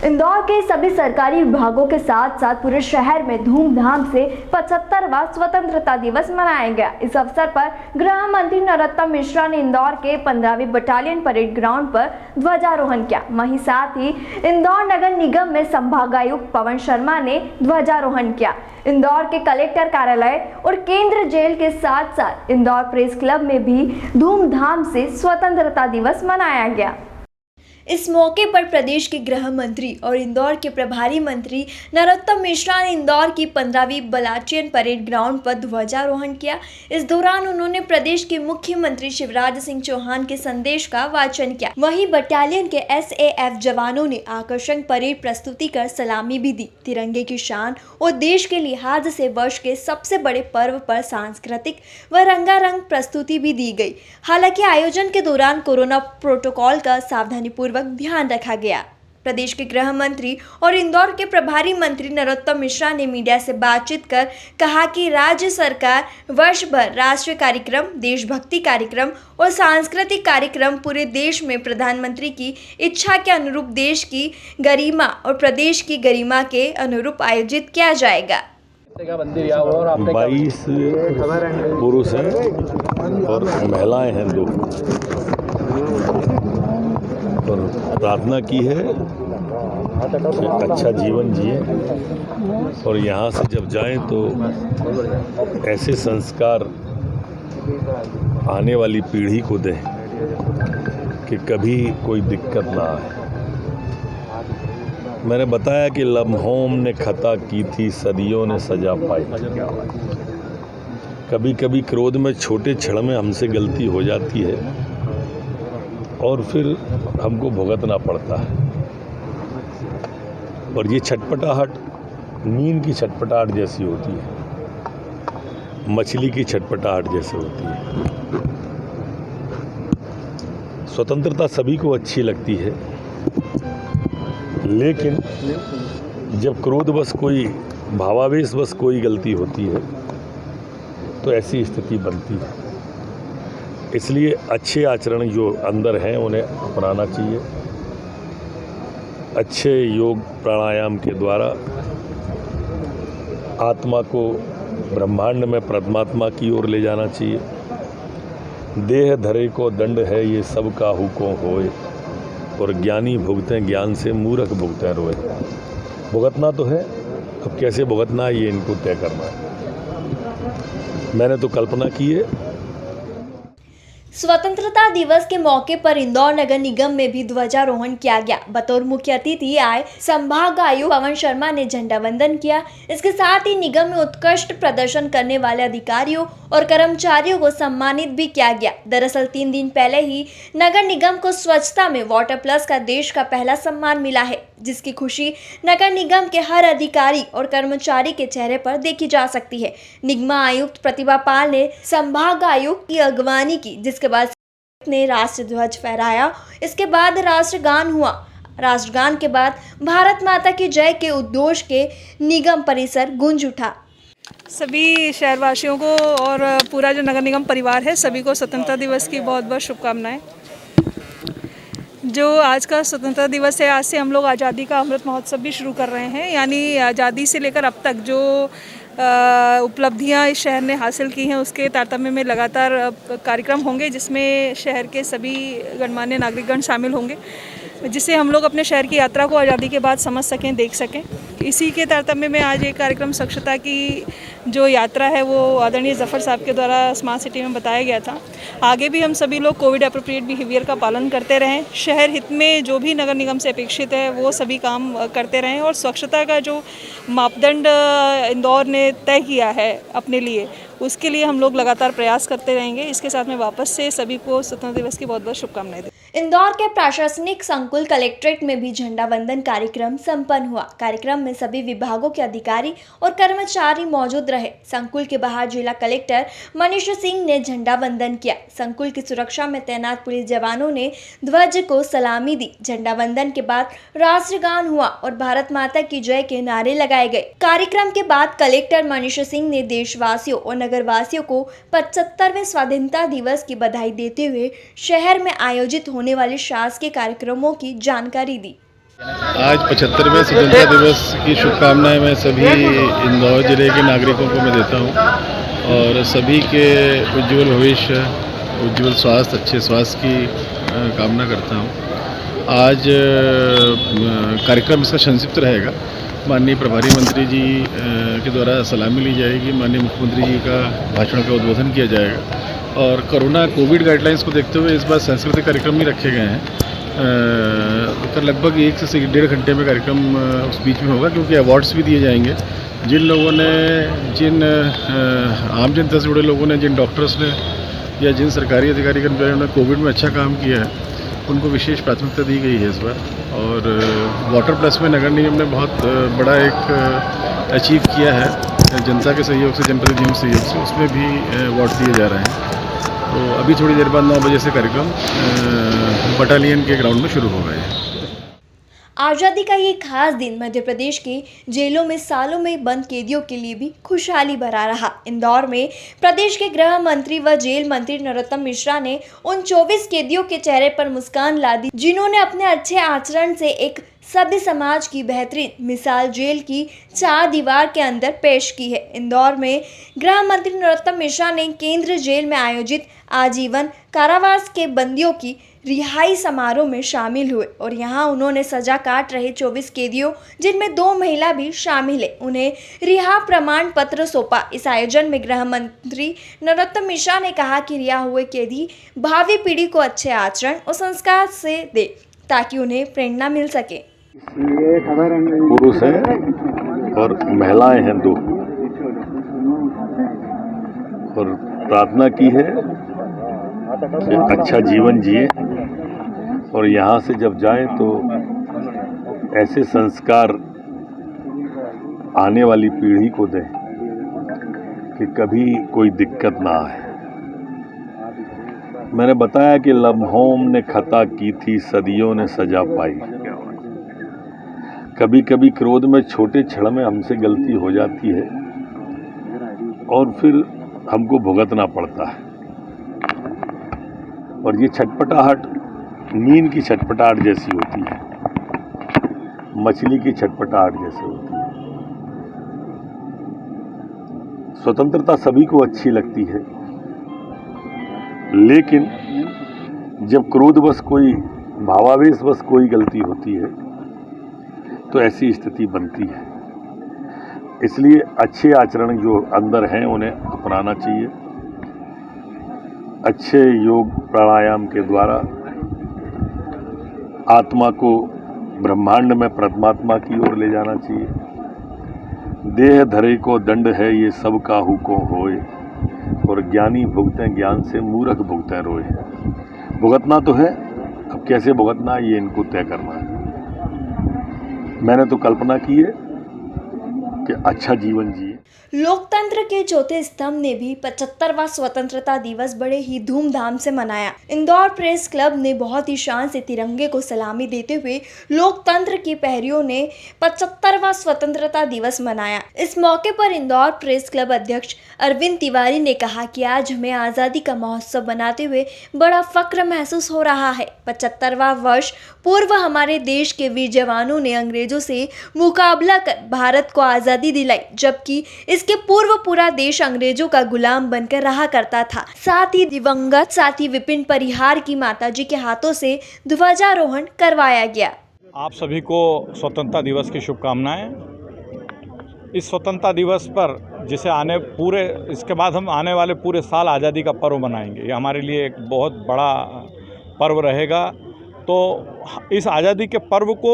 इंदौर के सभी सरकारी विभागों के साथ साथ पूरे शहर में धूमधाम से 75वां स्वतंत्रता दिवस मनाया गया। इस अवसर पर गृह मंत्री नरोत्तम मिश्रा ने इंदौर के 15वीं बटालियन परेड ग्राउंड पर ध्वजारोहण किया। वहीं साथ ही इंदौर नगर निगम में संभागायुक्त पवन शर्मा ने ध्वजारोहण किया। इंदौर के कलेक्टर कार्यालय और केंद्र जेल के साथ साथ इंदौर प्रेस क्लब में भी धूमधाम से स्वतंत्रता दिवस मनाया गया। इस मौके पर प्रदेश के गृह मंत्री और इंदौर के प्रभारी मंत्री नरोत्तम मिश्रा ने इंदौर की 15वीं बटालियन परेड ग्राउंड पर ध्वजारोहण किया। इस दौरान उन्होंने प्रदेश के मुख्यमंत्री शिवराज सिंह चौहान के संदेश का वाचन किया। वहीं बटालियन के SAF जवानों ने आकर्षक परेड प्रस्तुति कर सलामी भी दी। तिरंगे की शान और देश के लिहाज से वर्ष के सबसे बड़े पर्व पर सांस्कृतिक व रंगारंग प्रस्तुति भी दी गई। हालांकि आयोजन के दौरान कोरोना प्रोटोकॉल का सावधानीपूर्वक ध्यान रखा गया। प्रदेश के गृह मंत्री और इंदौर के प्रभारी मंत्री नरोत्तम मिश्रा ने मीडिया से बातचीत कर कहा कि राज्य सरकार वर्ष भर राष्ट्रीय कार्यक्रम, देशभक्ति कार्यक्रम और सांस्कृतिक कार्यक्रम पूरे देश में प्रधानमंत्री की इच्छा के अनुरूप देश की गरिमा और प्रदेश की गरिमा के अनुरूप आयोजित किया जाएगा। 22 पुरुष हैं और महिलाएं हैं 2, और प्रार्थना की है कि अच्छा जीवन जिए और यहाँ से जब जाएं तो ऐसे संस्कार आने वाली पीढ़ी को दें कि कभी कोई दिक्कत ना आए। मैंने बताया कि लम्हों ने खता की थी, सदियों ने सजा पाई। कभी कभी क्रोध में, छोटे क्षण में हमसे गलती हो जाती है और फिर हमको भुगतना पड़ता है। और ये छटपटाहट नींद की छटपटाहट जैसी होती है, मछली की छटपटाहट जैसे होती है। स्वतंत्रता सभी को अच्छी लगती है, लेकिन जब क्रोधवश कोई, भावावेशवश कोई गलती होती है तो ऐसी स्थिति बनती है। इसलिए अच्छे आचरण जो अंदर हैं उन्हें अपनाना चाहिए। अच्छे योग प्राणायाम के द्वारा आत्मा को ब्रह्मांड में परमात्मा की ओर ले जाना चाहिए। देह धरे को दंड है, ये सब काहू को होए, और ज्ञानी भुगतें ज्ञान से, मूर्ख भुगतें रोए। भुगतना तो है, अब कैसे भुगतना है ये इनको तय करना है। मैंने तो कल्पना की है। स्वतंत्रता दिवस के मौके पर इंदौर नगर निगम में भी ध्वजारोहण किया गया। बतौर मुख्य अतिथि आए संभागायुक्त पवन शर्मा ने झंडा वंदन किया। इसके साथ ही निगम में उत्कृष्ट प्रदर्शन करने वाले अधिकारियों और कर्मचारियों को सम्मानित भी किया गया। दरअसल 3 दिन पहले ही नगर निगम को स्वच्छता में वाटर प्लस का देश का पहला सम्मान मिला है, जिसकी खुशी नगर निगम के हर अधिकारी और कर्मचारी के चेहरे पर देखी जा सकती है। निगमा आयुक्त प्रतिभा पाल ने संभागायुक्त की अगवानी की, जिसके बाद ने राष्ट्र ध्वज फहराया। इसके बाद राष्ट्रगान हुआ। राष्ट्रगान के बाद भारत माता की जय के उद्घोष के निगम परिसर गूंज उठा। सभी शहरवासियों को और पूरा जो नगर निगम परिवार है, सभी को स्वतंत्रता दिवस की बहुत बहुत शुभकामनाएं। जो आज का स्वतंत्रता दिवस है, आज से हम लोग आज़ादी का अमृत महोत्सव भी शुरू कर रहे हैं। यानी आज़ादी से लेकर अब तक जो उपलब्धियां इस शहर ने हासिल की हैं, उसके तारतम्य में लगातार कार्यक्रम होंगे, जिसमें शहर के सभी गणमान्य नागरिकगण शामिल होंगे, जिससे हम लोग अपने शहर की यात्रा को आज़ादी के बाद समझ सकें, देख सकें। इसी के तारतम्य में आज एक कार्यक्रम स्वच्छता की जो यात्रा है वो आदरणीय जफ़र साहब के द्वारा स्मार्ट सिटी में बताया गया था। आगे भी हम सभी लोग कोविड अप्रोप्रिएट बिहेवियर का पालन करते रहें, शहर हित में जो भी नगर निगम से अपेक्षित है वो सभी काम करते रहें, और स्वच्छता का जो मापदंड इंदौर ने तय किया है अपने लिए, उसके लिए हम लोग लगातार प्रयास करते रहेंगे। इसके साथ में वापस से सभी को स्वतंत्रता दिवस की बहुत बहुत शुभकामनाएं दें। इंदौर के प्रशासनिक संकुल कलेक्ट्रेट में भी झंडा वंदन कार्यक्रम संपन्न हुआ। कार्यक्रम में सभी विभागों के अधिकारी और कर्मचारी मौजूद रहे। संकुल के बाहर जिला कलेक्टर मनीष सिंह ने झंडा वंदन किया। संकुल की सुरक्षा में तैनात पुलिस जवानों ने ध्वज को सलामी दी। झंडा वंदन के बाद राष्ट्रगान हुआ और भारत माता की जय के नारे लगाए गए। कार्यक्रम के बाद कलेक्टर मनीष सिंह ने देशवासियों और नगरवासियों को 75वें स्वाधीनता दिवस की बधाई देते हुए शहर में आयोजित होने वाले शासकीय कार्यक्रमों की जानकारी दी। आज 75वें स्वतंत्रता दिवस की शुभकामनाएं मैं सभी इंदौर जिले के नागरिकों को मैं देता हूं और सभी के उज्जवल भविष्य, उज्जवल स्वास्थ्य, अच्छे स्वास्थ्य की कामना करता हूं। आज कार्यक्रम इसका संक्षिप्त रहेगा। माननीय प्रभारी मंत्री जी के द्वारा सलामी ली जाएगी, माननीय मुख्यमंत्री जी का भाषण का उद्बोधन किया जाएगा और कोविड गाइडलाइंस को देखते हुए इस बार सांस्कृतिक कार्यक्रम भी रखे गए हैं। तो लगभग 1 से 1.5 घंटे में कार्यक्रम उस बीच में होगा, क्योंकि अवार्ड्स भी दिए जाएंगे। जिन लोगों ने, जिन आम जनता से जुड़े लोगों ने, जिन डॉक्टर्स ने या जिन सरकारी अधिकारी कर्मचारियों ने कोविड में अच्छा काम किया है, उनको विशेष प्राथमिकता दी गई है इस बार। और वाटर प्लस में नगर निगम ने बहुत बड़ा एक अचीव किया है जनता के सहयोग से, जनप्रतिनिधियों के सहयोग से, उसमें भी अवार्ड दिए जा रहे हैं। तो अभी थोड़ी देर बाद 9 बजे से कार्यक्रम बटालियन के ग्राउंड में शुरू होगा। आज़ादी का ये खास दिन मध्य प्रदेश के जेलों में सालों में बंद कैदियों के लिए भी खुशहाली भरा रहा। इंदौर में प्रदेश के गृह मंत्री व जेल मंत्री नरोत्तम मिश्रा ने उन 24 कैदियों के चेहरे पर मुस्कान ला दी, जिन्होंने अपने अच्छे आचरण से एक सभ्य समाज की बेहतरीन मिसाल जेल की 4 दीवार के अंदर पेश की है। इंदौर में गृह मंत्री नरोत्तम मिश्रा ने केंद्रीय जेल में आयोजित आजीवन कारावास के बंदियों की रिहाई समारोह में शामिल हुए और यहां उन्होंने सजा काट रहे 24 कैदियों, जिनमें 2 महिला भी शामिल है, उन्हें रिहा प्रमाण पत्र सौंपा। इस आयोजन में गृह मंत्री नरोत्तम मिश्रा ने कहा कि रिहा हुए कैदी भावी पीढ़ी को अच्छे आचरण और संस्कार से दे, ताकि उन्हें प्रेरणा मिल सके। पुरुष हैं और महिलाएं हैं 2, और प्रार्थना की है कि अच्छा जीवन जिए और यहाँ से जब जाएं तो ऐसे संस्कार आने वाली पीढ़ी को दें कि कभी कोई दिक्कत ना आए। मैंने बताया कि लम्हों ने खता की थी, सदियों ने सजा पाई। कभी कभी क्रोध में, छोटे क्षण में हमसे गलती हो जाती है और फिर हमको भुगतना पड़ता है। और ये छटपटाहट नींद की छटपटाहट जैसी होती है, मछली की छटपटाहट जैसी होती है। स्वतंत्रता सभी को अच्छी लगती है, लेकिन जब क्रोधवश कोई, भावावेशवश कोई गलती होती है तो ऐसी स्थिति बनती है। इसलिए अच्छे आचरण जो अंदर हैं उन्हें अपनाना चाहिए। अच्छे योग प्राणायाम के द्वारा आत्मा को ब्रह्मांड में परमात्मा की ओर ले जाना चाहिए। देह धरे को दंड है, ये सब काहू को होए, और ज्ञानी भुगतें ज्ञान से, मूर्ख भुगतें रोए। भुगतना तो है, अब कैसे भुगतना है ये इनको तय करना है। मैंने तो कल्पना की है कि अच्छा जीवन जिए। लोकतंत्र के चौथे स्तंभ ने भी 75वां स्वतंत्रता दिवस बड़े ही धूमधाम से मनाया। इंदौर प्रेस क्लब ने बहुत ही शान से तिरंगे को सलामी देते हुए लोकतंत्र के प्रहरियों ने 75वां स्वतंत्रता दिवस मनाया। इस मौके पर इंदौर प्रेस क्लब अध्यक्ष अरविंद तिवारी ने कहा कि आज हमें आज़ादी का महोत्सव मनाते हुए बड़ा फक्र महसूस हो रहा है। 75वां वर्ष पूर्व हमारे देश के वीर जवानों ने अंग्रेजों से मुकाबला कर भारत को आज़ादी दिलाई, जबकि इसके पूर्व पूरा देश अंग्रेजों का गुलाम बनकर रहा करता था। साथ ही दिवंगत साथी विपिन परिहार की माताजी के हाथों से ध्वजारोहण करवाया गया। आप सभी को स्वतंत्रता दिवस की शुभकामनाएं। इस स्वतंत्रता दिवस पर इसके बाद हम आने वाले पूरे साल आज़ादी का पर्व मनाएंगे। ये हमारे लिए एक बहुत बड़ा पर्व रहेगा। तो इस आज़ादी के पर्व को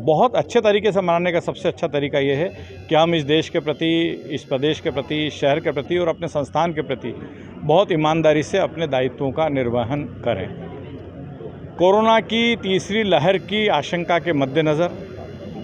बहुत अच्छे तरीके से मनाने का सबसे अच्छा तरीका ये है कि हम इस देश के प्रति, इस प्रदेश के प्रति, इस शहर के प्रति और अपने संस्थान के प्रति बहुत ईमानदारी से अपने दायित्वों का निर्वहन करें। कोरोना की तीसरी लहर की आशंका के मद्देनज़र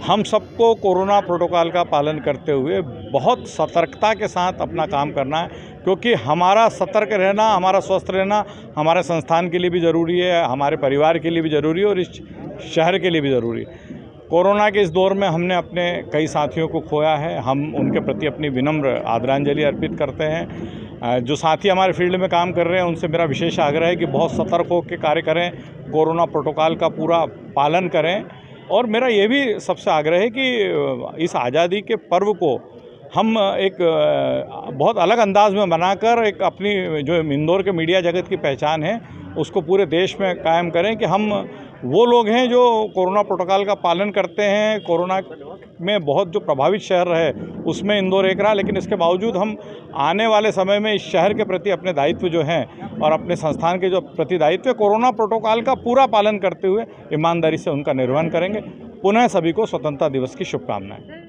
हम सबको कोरोना प्रोटोकॉल का पालन करते हुए बहुत सतर्कता के साथ अपना काम करना है, क्योंकि हमारा सतर्क रहना, हमारा स्वस्थ रहना हमारे संस्थान के लिए भी ज़रूरी है, हमारे परिवार के लिए भी ज़रूरी है और इस शहर के लिए भी ज़रूरी है। कोरोना के इस दौर में हमने अपने कई साथियों को खोया है। हम उनके प्रति अपनी विनम्र आदरांजलि अर्पित करते हैं। जो साथी हमारे फील्ड में काम कर रहे हैं उनसे मेरा विशेष आग्रह है कि बहुत सतर्क होकर कार्य करें, कोरोना प्रोटोकॉल का पूरा पालन करें और मेरा ये भी सबसे आग्रह है कि इस आज़ादी के पर्व को हम एक बहुत अलग अंदाज में बनाकर एक अपनी जो इंदौर के मीडिया जगत की पहचान है उसको पूरे देश में कायम करें कि हम वो लोग हैं जो कोरोना प्रोटोकॉल का पालन करते हैं। कोरोना में बहुत जो प्रभावित शहर है उसमें इंदौर एक रहा, लेकिन इसके बावजूद हम आने वाले समय में इस शहर के प्रति अपने दायित्व जो हैं और अपने संस्थान के जो प्रति दायित्व कोरोना प्रोटोकॉल का पूरा पालन करते हुए ईमानदारी से उनका निर्वहन करेंगे। पुनः सभी को स्वतंत्रता दिवस की शुभकामनाएं।